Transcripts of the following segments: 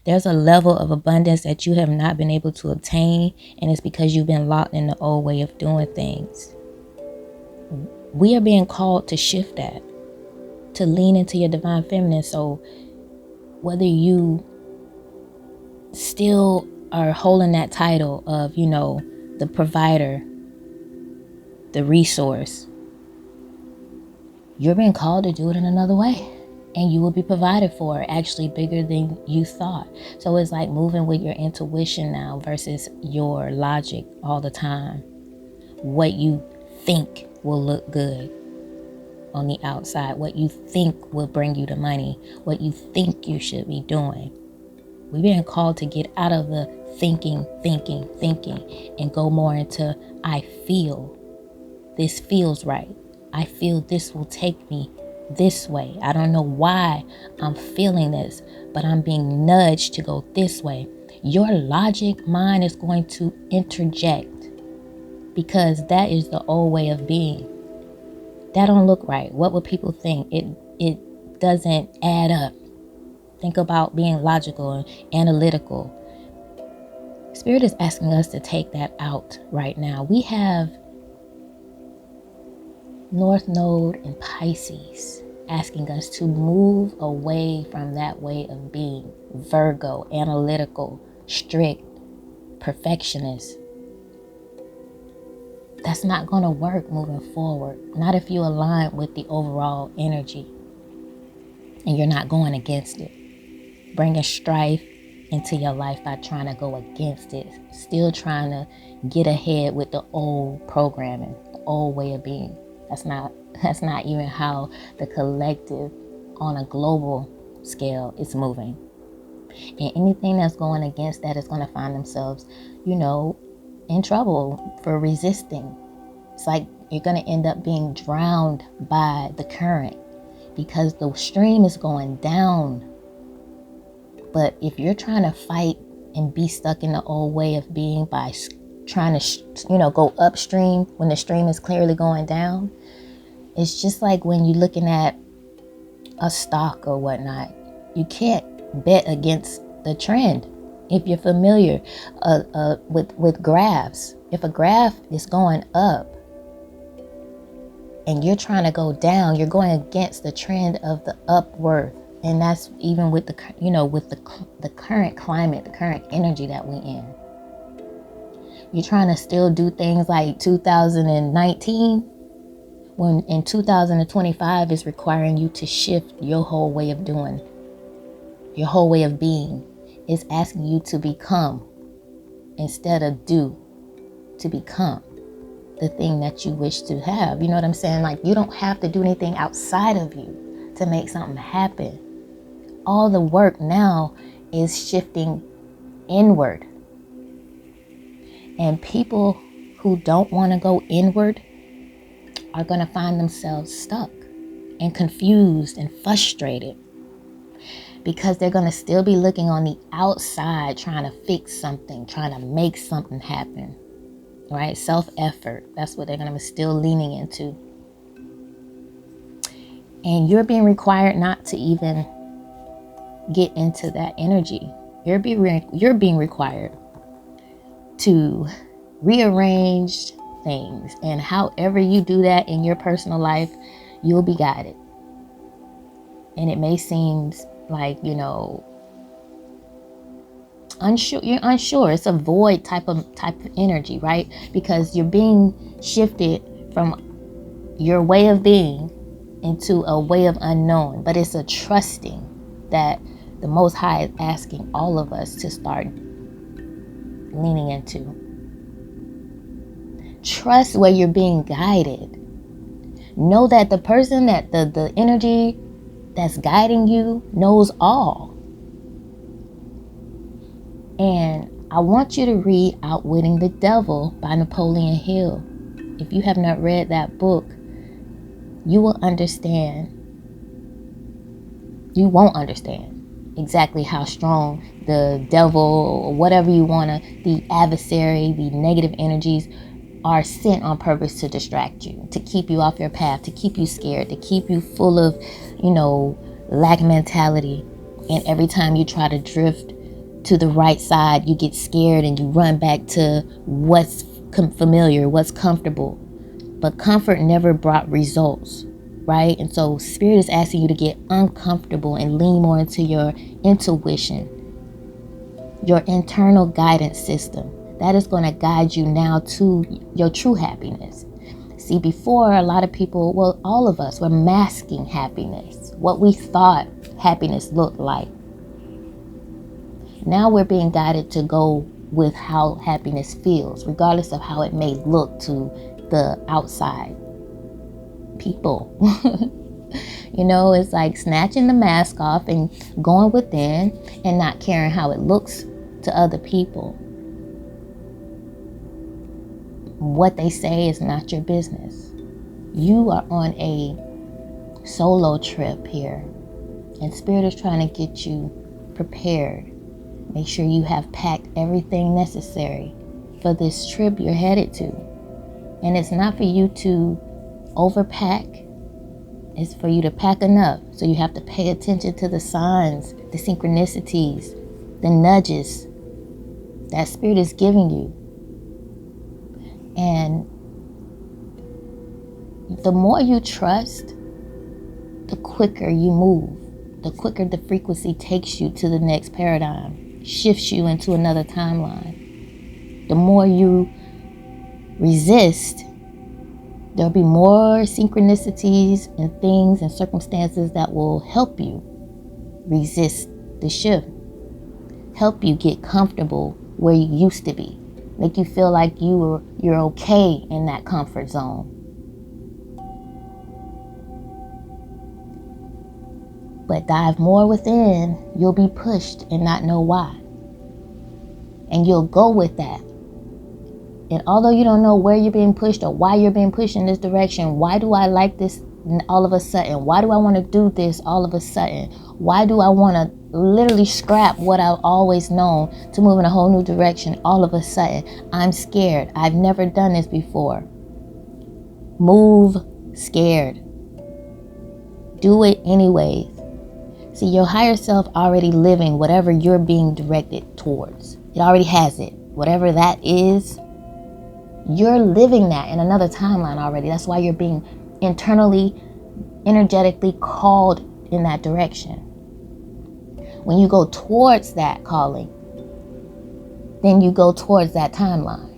There's a level of abundance that you have not been able to obtain, and it's because you've been locked in the old way of doing things. We are being called to shift that, to lean into your divine feminine. So whether you still are holding that title of, the provider, the resource, you're being called to do it in another way. And you will be provided for, actually bigger than you thought. So it's like moving with your intuition now versus your logic all the time. What you think will look good on the outside, what you think will bring you the money, what you think you should be doing. We're being called to get out of the thinking, and go more into I feel. This feels right. I feel this will take me this way. I don't know why I'm feeling this, but I'm being nudged to go this way. Your logic mind is going to interject because that is the old way of being. That don't look right. What would people think? It doesn't add up. Think about being logical and analytical. Spirit is asking us to take that out right now. We have North Node and Pisces asking us to move away from that way of being. Virgo, analytical, strict, perfectionist. That's not going to work moving forward. Not if you align with the overall energy and you're not going against it. Bringing strife into your life by trying to go against it. Still trying to get ahead with the old programming, the old way of being. That's not even how the collective on a global scale is moving. And anything that's going against that is going to find themselves, in trouble for resisting. It's like you're going to end up being drowned by the current because the stream is going down. But if you're trying to fight and be stuck in the old way of being by trying to, go upstream when the stream is clearly going down, it's just like when you're looking at a stock or whatnot. You can't bet against the trend. If you're familiar with graphs, if a graph is going up and you're trying to go down, you're going against the trend of the upward. And that's even with the current climate, the current energy that we in. You're trying to still do things like 2019, when in 2025 is requiring you to shift your whole way of doing, your whole way of being. Is asking you to become instead of do, to become the thing that you wish to have. You know what I'm saying? Like, you don't have to do anything outside of you to make something happen. All the work now is shifting inward. And people who don't want to go inward are going to find themselves stuck and confused and frustrated. Because they're going to still be looking on the outside, trying to fix something, trying to make something happen, right? Self-effort. That's what they're going to be still leaning into. And you're being required not to even get into that energy. You're being required to rearrange things. And however you do that in your personal life, you'll be guided. And it may seem like, unsure. You're unsure. It's a void type of energy, right? Because you're being shifted from your way of being into a way of unknown. But it's a trusting that the Most High is asking all of us to start leaning into. Trust where you're being guided. Know that the person, that the energy that's guiding you knows all. And I want you to read Outwitting the Devil by Napoleon Hill. If you have not read that book, you will understand. You won't understand exactly how strong the devil, or whatever you want to, the adversary, the negative energies are sent on purpose to distract you, to keep you off your path, to keep you scared, to keep you full of, lack mentality. And every time you try to drift to the right side, you get scared and you run back to what's familiar, what's comfortable. But comfort never brought results, right? And so Spirit is asking you to get uncomfortable and lean more into your intuition, your internal guidance system. That is going to guide you now to your true happiness. See, before, a lot of people, well, all of us were masking happiness, what we thought happiness looked like. Now we're being guided to go with how happiness feels, regardless of how it may look to the outside people. You know, it's like snatching the mask off and going within and not caring how it looks to other people. What they say is not your business. You are on a solo trip here, and Spirit is trying to get you prepared. Make sure you have packed everything necessary for this trip you're headed to. And it's not for you to overpack. It's for you to pack enough. So you have to pay attention to the signs, the synchronicities, the nudges that Spirit is giving you. And the more you trust, the quicker you move. The quicker the frequency takes you to the next paradigm, shifts you into another timeline. The more you resist, there'll be more synchronicities and things and circumstances that will help you resist the shift, help you get comfortable where you used to be, make you feel like you're okay in that comfort zone. But dive more within, you'll be pushed and not know why. And you'll go with that. And although you don't know where you're being pushed or why you're being pushed in this direction, why do I like this all of a sudden? Why do I want to do this all of a sudden? Why do I want to literally scrap what I've always known to move in a whole new direction all of a sudden? I'm scared. I've never done this before. Move scared. Do it anyways. See, your higher self already living whatever you're being directed towards. It already has it. Whatever that is, you're living that in another timeline already. That's why you're being internally, energetically called in that direction. When you go towards that calling, then you go towards that timeline.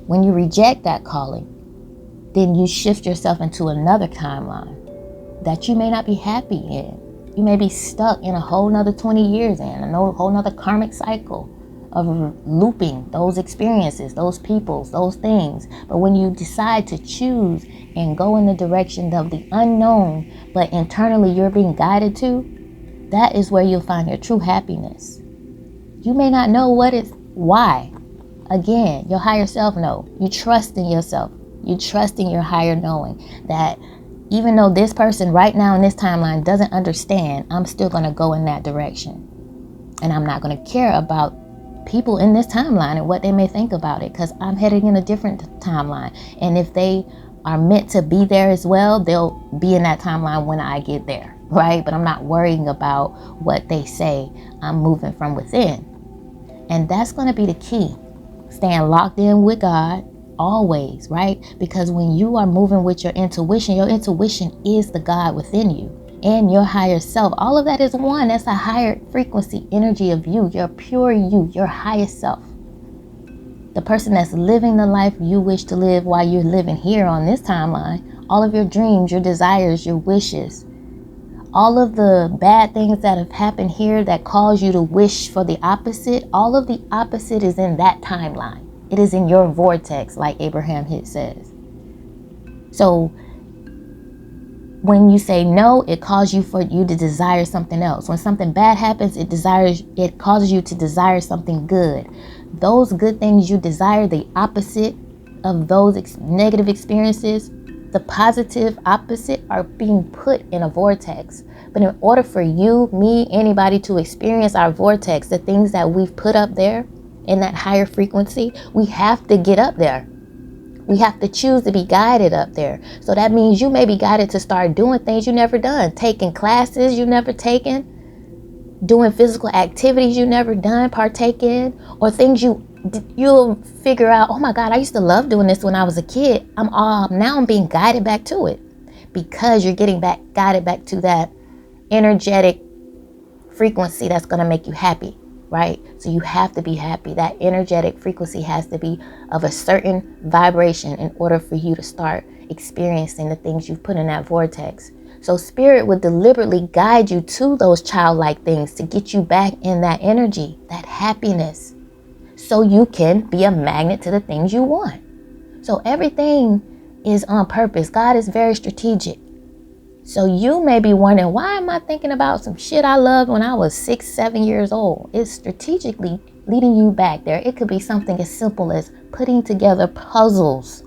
When you reject that calling, then you shift yourself into another timeline that you may not be happy in. You may be stuck in a whole nother 20 years in, a whole nother karmic cycle of looping those experiences, those peoples, those things. But when you decide to choose and go in the direction of the unknown, but internally you're being guided to, that is where you'll find your true happiness. You may not know why. Again, your higher self knows. You trust in yourself. You trust in your higher knowing that even though this person right now in this timeline doesn't understand, I'm still going to go in that direction. And I'm not going to care about people in this timeline and what they may think about it, because I'm heading in a different timeline. And if they are meant to be there as well, they'll be in that timeline when I get there, right? But I'm not worrying about what they say. I'm moving from within. And that's going to be the key. Staying locked in with God always, right? Because when you are moving with your intuition is the God within you and your higher self. All of that is one. That's a higher frequency energy of you, your pure you, your highest self. The person that's living the life you wish to live while you're living here on this timeline. All of your dreams, your desires, your wishes, all of the bad things that have happened here that cause you to wish for the opposite, all of the opposite is in that timeline. It is in your vortex, like Abraham Hicks says. So when you say no, it causes you to desire something else. When something bad happens, it causes you to desire something good. Those good things you desire, the opposite of those negative experiences, the positive opposite, are being put in a vortex. But in order for you, me, anybody to experience our vortex, the things that we've put up there in that higher frequency, we have to get up there. We have to choose to be guided up there. So that means you may be guided to start doing things you never done, taking classes you never taken, doing physical activities you never done, partake in, or things you'll figure out, oh my God, I used to love doing this when I was a kid. Now I'm being guided back to it, because you're getting guided back to that energetic frequency that's going to make you happy, right? So you have to be happy. That energetic frequency has to be of a certain vibration in order for you to start experiencing the things you've put in that vortex. So spirit would deliberately guide you to those childlike things to get you back in that energy, that happiness, so you can be a magnet to the things you want. So everything is on purpose. God is very strategic. So you may be wondering, why am I thinking about some shit I loved when I was 6, 7 years old? It's strategically leading you back there. It could be something as simple as putting together puzzles.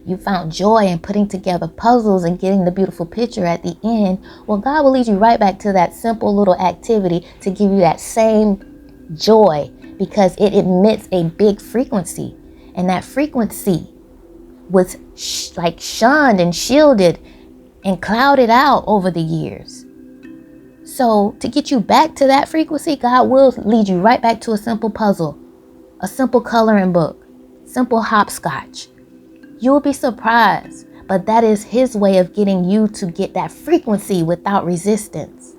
You found joy in putting together puzzles and getting the beautiful picture at the end. Well, God will lead you right back to that simple little activity to give you that same joy, because it emits a big frequency. And that frequency was shunned and shielded and clouded out over the years. So to get you back to that frequency, God will lead you right back to a simple puzzle, a simple coloring book, simple hopscotch. You'll be surprised, but that is his way of getting you to get that frequency without resistance.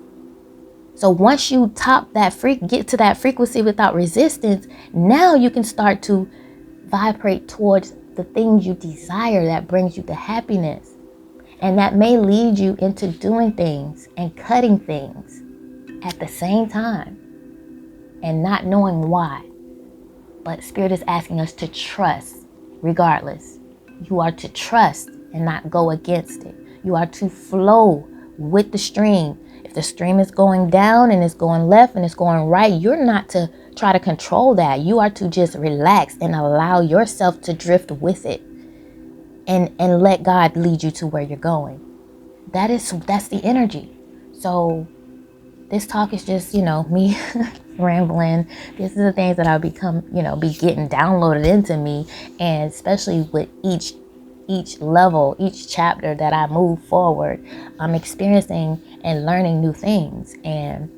So once you get to that frequency without resistance, now you can start to vibrate towards the things you desire that brings you to happiness. And that may lead you into doing things and cutting things at the same time and not knowing why. But Spirit is asking us to trust regardless. You are to trust and not go against it. You are to flow with the stream. If the stream is going down and it's going left and it's going right, you're not to try to control that. You are to just relax and allow yourself to drift with it. And let God lead you to where you're going. That's the energy. So this talk is just, me rambling. This is the things that I'll be getting downloaded into me. And especially with each level, each chapter that I move forward, I'm experiencing and learning new things and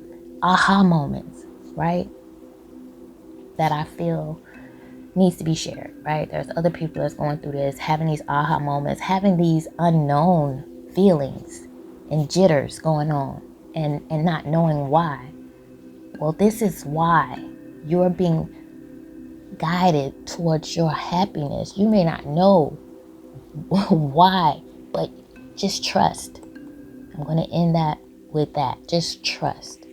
aha moments, right? That I feel needs to be shared, right? There's other people that's going through this, having these aha moments, having these unknown feelings and jitters going on and not knowing why. Well, this is why you're being guided towards your happiness. You may not know why, but just trust. I'm going to end that with that. Just trust.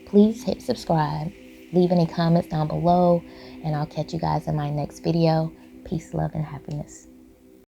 Please hit subscribe. Leave any comments down below, and I'll catch you guys in my next video. Peace, love, and happiness.